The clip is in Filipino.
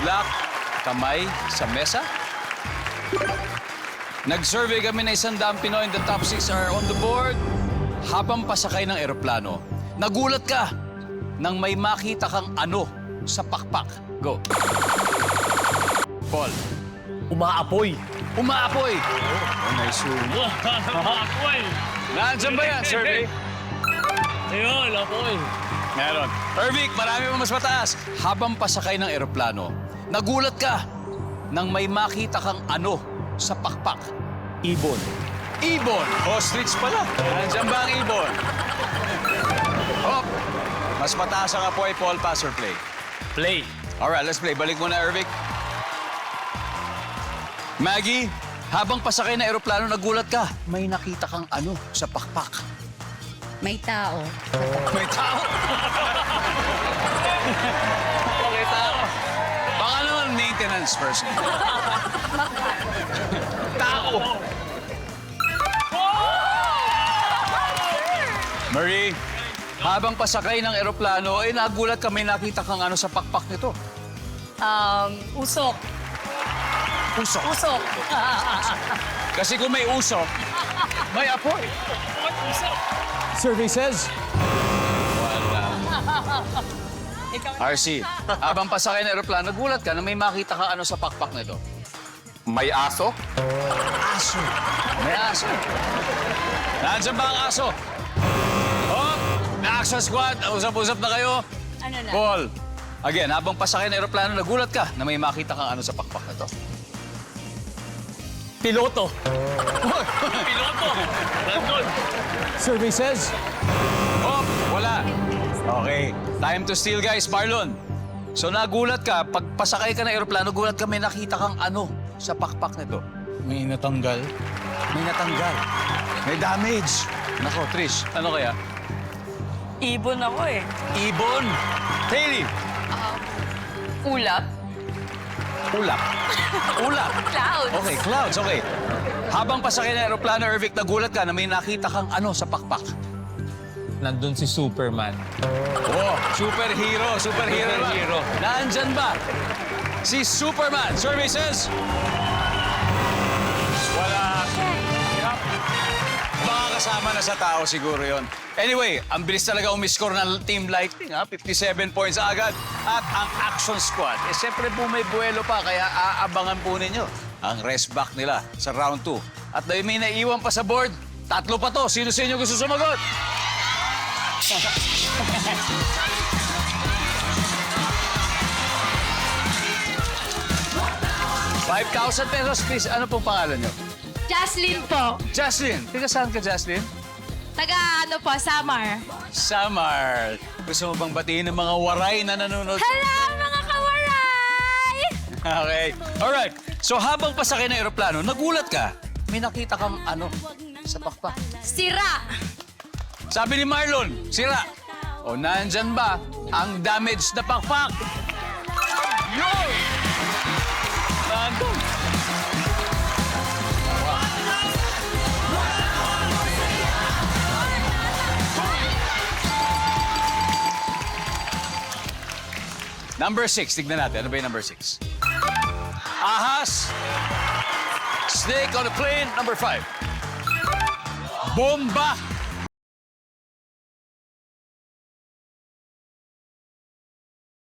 Good luck. Kamay sa mesa. Nag-survey kami na 100 Pinoy and the top 6 are on the board. Habang pasakay ng eroplano, nagulat ka nang may makita kang ano sa pakpak. Go. Paul. Umaapoy. Umaapoy. Oh, nice one. Apoy. Nandiyan ba yan, survey? Ayun, apoy. Meron. Ervic, marami pa mas mataas. Habang pasakay ng eroplano, nagulat ka nang may makita kang ano sa pakpak. Ibon. Ibon. Ostrich pala. Nandiyan ba ang ibon? Oh, mas mataas ang apoy, Paul. Pass or play? Play. Alright, let's play. Balik muna, Ervic. Maggie, habang pasakay ng eroplano, nagulat ka. May nakita kang ano sa pakpak. May tao. May tao. May tao. Baka naman maintenance person. Tao. Marie, habang pasakay ng eroplano, ay nagulat ka may nakita kang ano sa pakpak nito. Usok. Usok. Usok. Kasi kung may usok, may apoy. Survey says... RC, habang pasakay ng eroplano, nagulat ka na may makita kang ano sa pakpak nito. May aso? Aso. May aso. Nandiyan ba ang aso? Oh, action squad, usap-usap na kayo. Ano na? Paul, again, habang pasakay ng eroplano, nagulat ka na may makita kang ano sa pakpak nito. Piloto. Piloto. Nandun. Survey says... Oh, wala. Okay, time to steal, guys. Marlon, so nagulat ka, pag pasakay ka ng eroplano, nagulat ka may nakita kang ano sa pakpak nito. May natanggal. May natanggal. May damage. Nako, Trish, ano kaya? Ibon ako eh. Ibon. Hailey. Ulap. Ulap. Ulap. Clouds. Okay, clouds, okay. Habang pasakay ng aeroplano, Ervic, nagulat ka na may nakita kang ano sa pakpak. Nandun si Superman. Oh, superhero, superhero. Superhero. Nandyan ba? Si Superman. Services? Wala. Baka kasama na sa tao siguro yon. Anyway, ang bilis talaga umiscore ng Team Lightning, ha? 57 points agad. At ang Action Squad, eh siyempre po may buwelo pa, kaya aabangan po ninyo ang rest back nila sa round 2. At dahil may naiwan pa sa board, 3 pa to. Sino sa inyo gusto sumagot? ₱5,000, please. Ano pong pangalan nyo? Jaslyn po. Jaslyn. Tiga saan ka, Jaslyn? Taga ano po, Samar. Samar. Gusto mo bang batiin ng mga waray na nanonood? Hello, mga kawaray! Okay. Alright. So habang pasakay ng eroplano, nagulat ka. May nakita kang ano sa pakpak. Sira. Sabi ni Marlon, sira. O nandyan ba ang damage na pakpak? Yun! Nandun. Number 6, tignan natin. Ano ba yung number 6? Ahas. Snake on a plane, number 5. Bomba.